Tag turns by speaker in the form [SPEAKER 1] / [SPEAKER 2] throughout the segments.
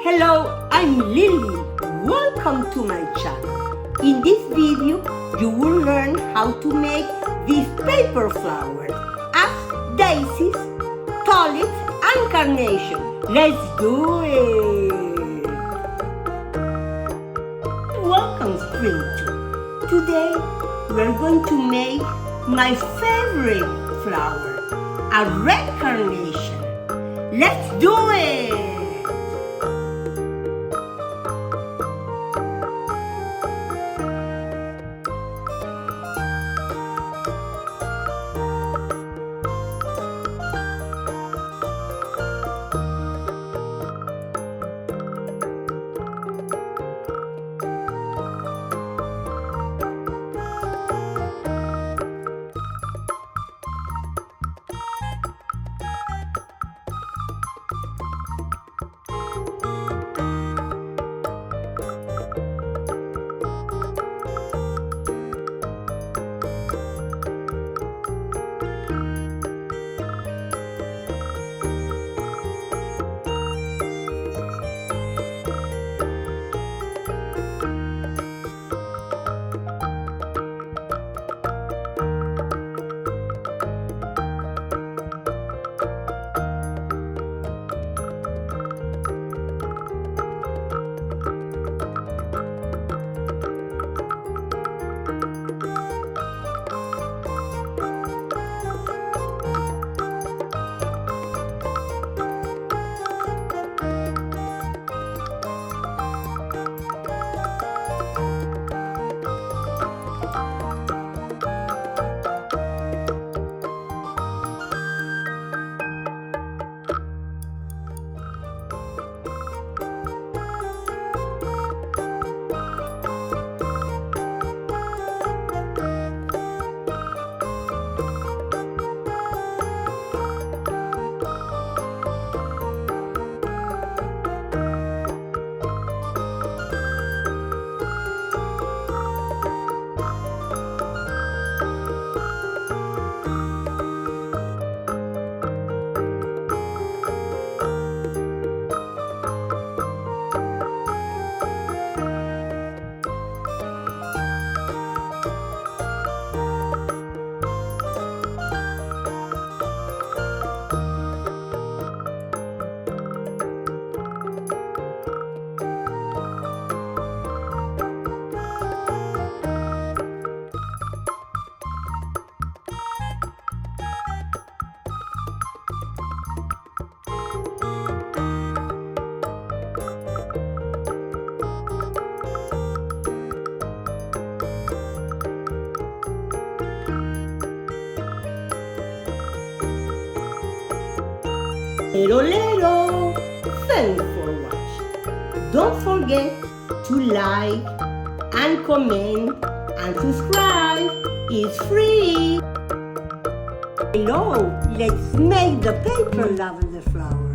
[SPEAKER 1] Hello, I'm Lily. Welcome to my channel. In this video, you will learn how to make these paper flowers as daisies, tulips, and carnation. Let's do it! Welcome, Spring 2. Today, we're going to make my favorite flower, a red carnation. Let's do it! Lero, thanks for watching. Don't forget to like and comment and subscribe. It's free. Hello, let's make the paper lavender flower.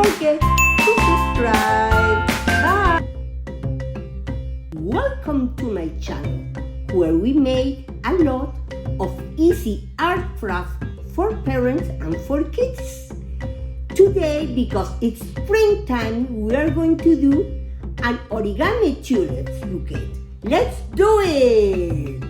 [SPEAKER 1] forget to subscribe. Bye! Welcome to my channel, where we make a lot of easy art crafts for parents and for kids. Today, because it's springtime, we are going to do an origami tulips bouquet. Let's do it!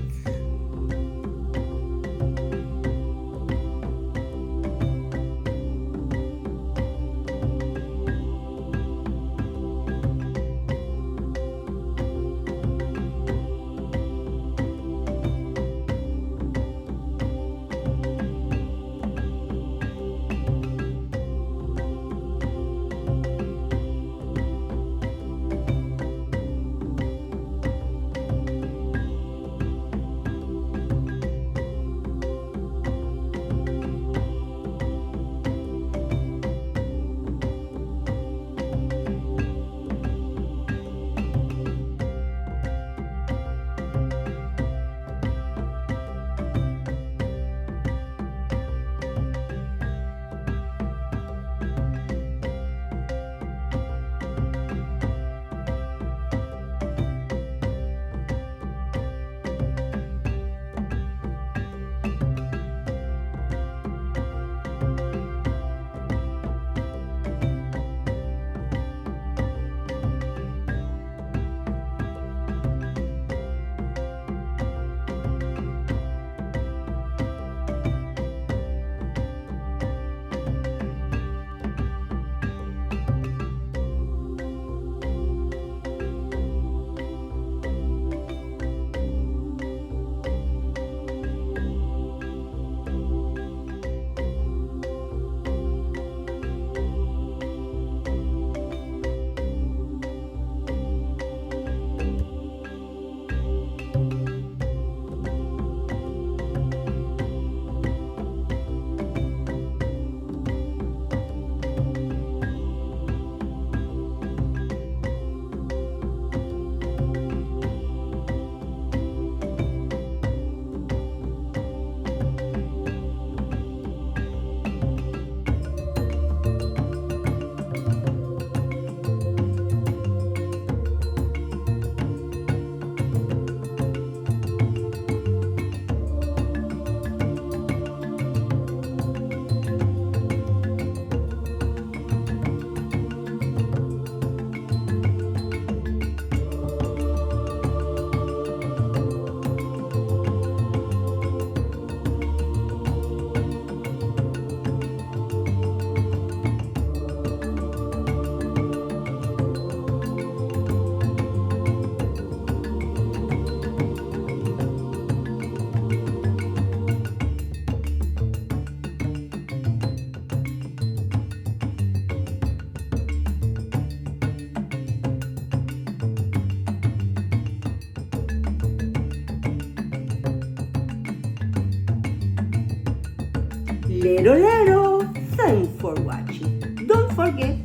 [SPEAKER 1] Lero, thanks for watching. Don't forget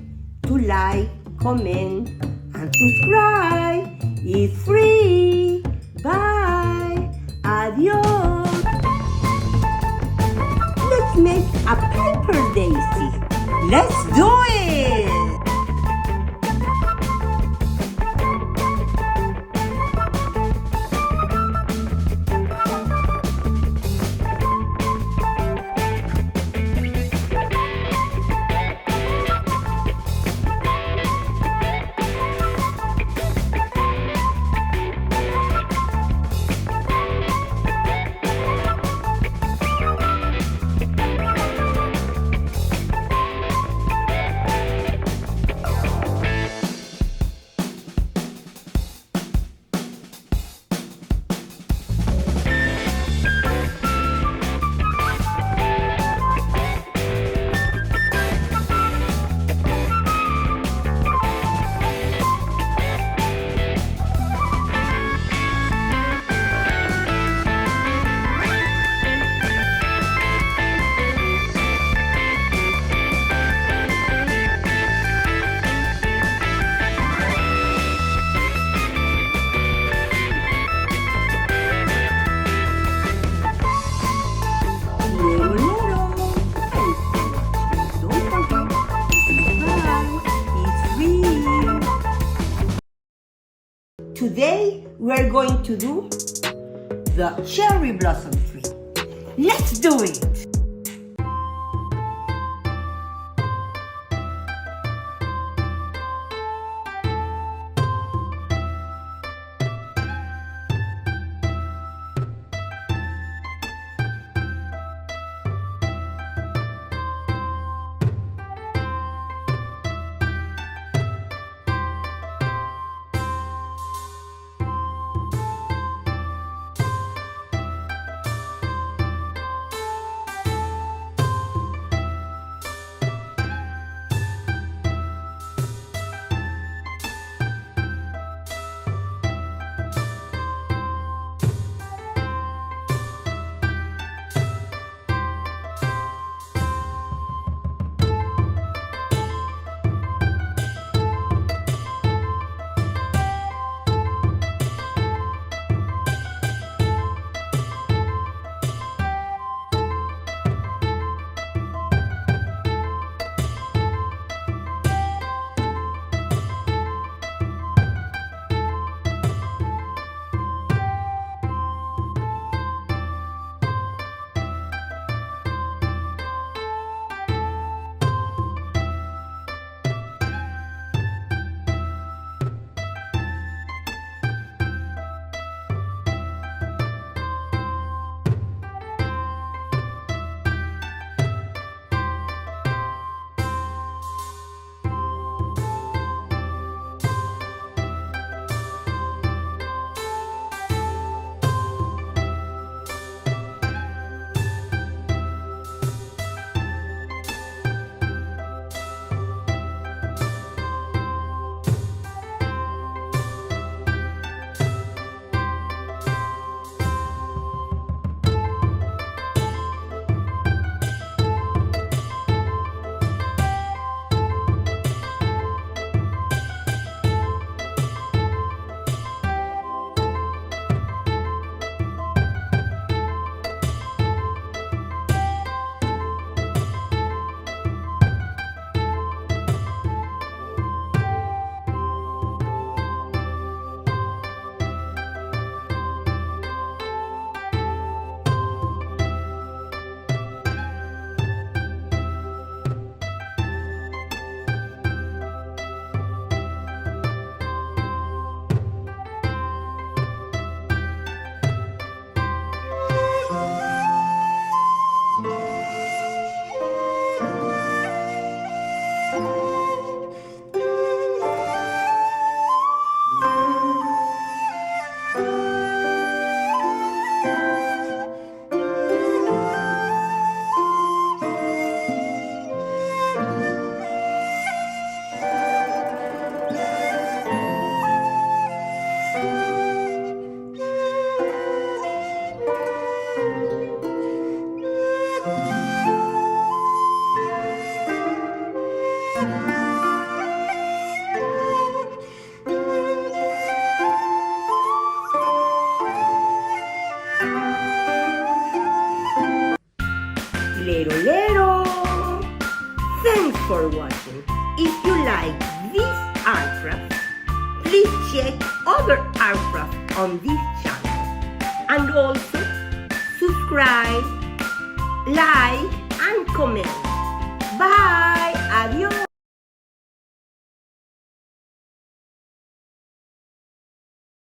[SPEAKER 1] to like, comment, and subscribe. It's free. Bye. Adios. Let's make a paper daisy. Let's do it. Today we're going to do the cherry blossom tree. Let's do it! Lero. Thanks for watching. If you like this art craft, please check other art crafts on this channel. And also subscribe, like and comment.